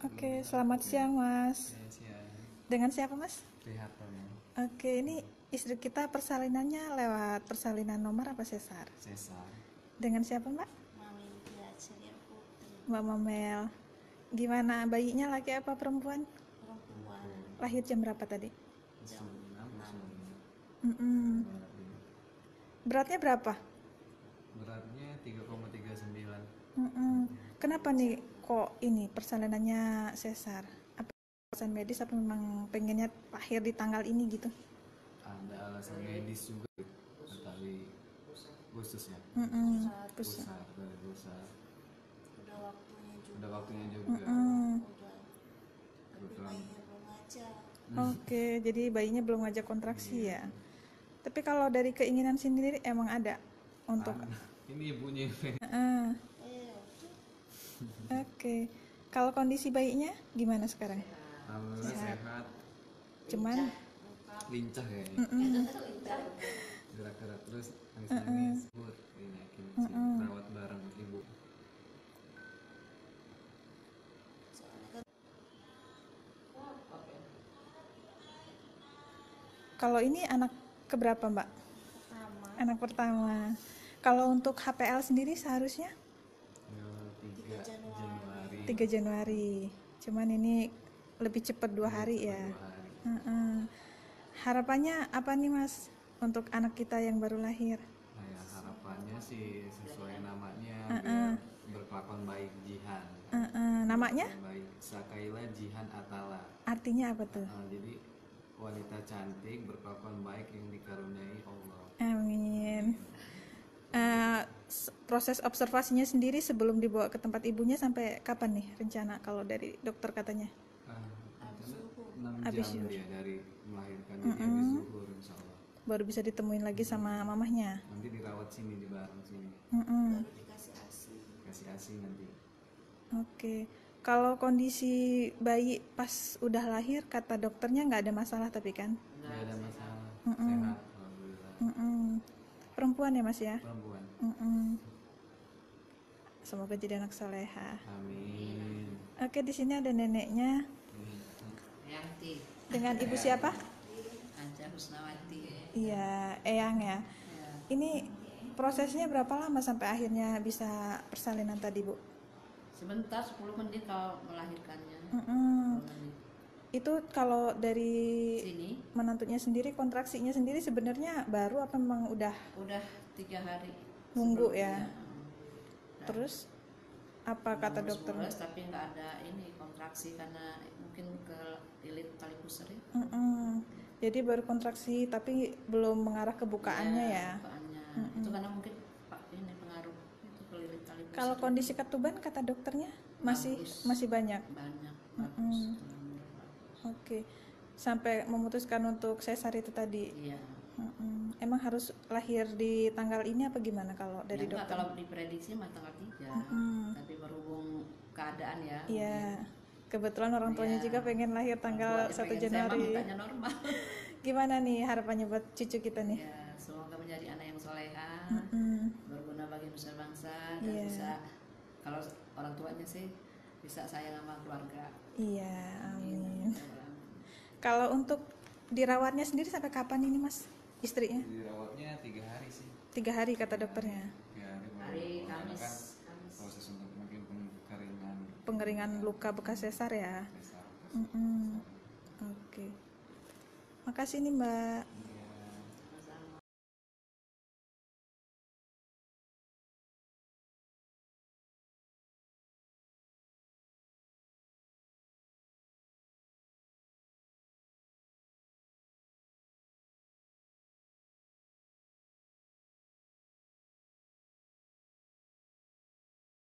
Oke, selamat siang Mas. Siang. Dengan siapa Mas? Prihaton ya. Oke, ini istri kita persalinannya lewat persalinan nomor apa sesar? Sesar. Dengan siapa Mbak? Mami Celia Putri, Mbak Mamel. Gimana bayinya laki apa perempuan? perempuan, Lahir jam berapa tadi? jam 6. Mm-mm. Beratnya berapa? Beratnya 3,39. Mm-mm. Kenapa nih kok ini persalinannya sesar? Apa alasan medis apa memang pengennya lahir di tanggal ini gitu? Ada alasan medis juga, tetapi khusus ya. Mm-mm. Pusar dari pusar. Udah waktunya juga. Udah waktunya juga. Mm-mm. Udah. Tapi bayinya belum aja. Oke, jadi bayinya belum ngajak kontraksi ya. Tapi kalau dari keinginan sendiri emang ada untuk Ini ibunya yang pengen. Heeh. Oke. Kalau kondisi bayinya gimana sekarang? Alhamdulillah sehat. Cuman Lincah kayaknya. mm-mm. Gerak-gerak terus nangis-nangis. Ini yakin sih. Rawat bareng ibu. Soalnya kan Kalau ini anak keberapa Mbak? pertama Anak pertama. Kalau untuk HPL sendiri seharusnya 3 Januari. 3 Januari. Cuman ini lebih cepat 2 hari ya. 2 hari. Heeh. Harapannya apa nih Mas untuk anak kita yang baru lahir? Nah ya, harapannya sih sesuai namanya biar berkelakuan baik, Jihan. Namanya Baik, Sakaila Jihan Atala. artinya apa tuh? Jadi wanita cantik berkelakuan baik yang dikaruniai Allah. Amin. Proses observasinya sendiri sebelum dibawa ke tempat ibunya sampai kapan nih rencana kalau dari dokter katanya? Habis 6 jam dia dari melahirkan, jadi habis zuhur insya Allah. Baru bisa ditemuin lagi sama mamahnya. Nanti dirawat sini, di bareng sini, Mm-mm. baru dikasih ASI. kasih ASI nanti. Oke. Kalau kondisi bayi pas udah lahir kata dokternya nggak ada masalah tapi kan? Nggak ada masalah, sehat alhamdulillah. Mm-mm. Perempuan ya Mas ya? Perempuan. Mm-mm. Semoga jadi anak soleha. Amin. Oke, di sini ada neneknya Yanti, dengan ibu siapa? Anja Husnawati. Iya, Eyang ya. Ya, Ini prosesnya berapa lama sampai akhirnya bisa persalinan tadi Bu? sebentar 10 menit kalau melahirkannya. Mm-mm. 10 menit. Itu kalau dari Sini menantunya sendiri, kontraksinya sendiri sebenarnya baru apa memang udah udah 3 hari. Nunggu sebelumnya. ya? Terus apa kata Mulus, dokter? tapi nggak ada ini kontraksi karena mungkin ke lilit tali pusar ya. Mm-mm. Jadi baru kontraksi tapi belum mengarah ke bukaannya ya. Bukaannya. Itu karena mungkin ini pengaruh itu ke lilit tali pusar. Kalau kondisi ketuban kata dokternya masih Bagus. masih banyak. Banyak bagus. Alhamdulillah. Oke. Sampai memutuskan untuk sesar itu tadi. Iya. Emang harus lahir di tanggal ini apa gimana kalau dari Ya, enggak, dokter? kalau diprediksi mah tanggal 3. Tapi berhubung keadaan ya. Iya. Kebetulan orang tuanya juga pengen lahir tanggal 1 Saya mah Januari. mintanya normal. Gimana nih harapannya buat cucu kita nih? Ya, semoga menjadi anak yang soleha, berguna bagi nusa bangsa, dan Iya. bisa kalau orang tuanya sih bisa sayang sama keluarga. Iya, amin. Kalau untuk dirawatnya sendiri sampai kapan ini Mas? Istrinya? Dirawatnya 3 hari sih. 3 hari kata dokternya. 3 hari baru Hari melakukan Kamis. proses untuk mungkin pengeringan Pengeringan luka bekas sesar ya. sesar. Oke. Makasih nih Mbak.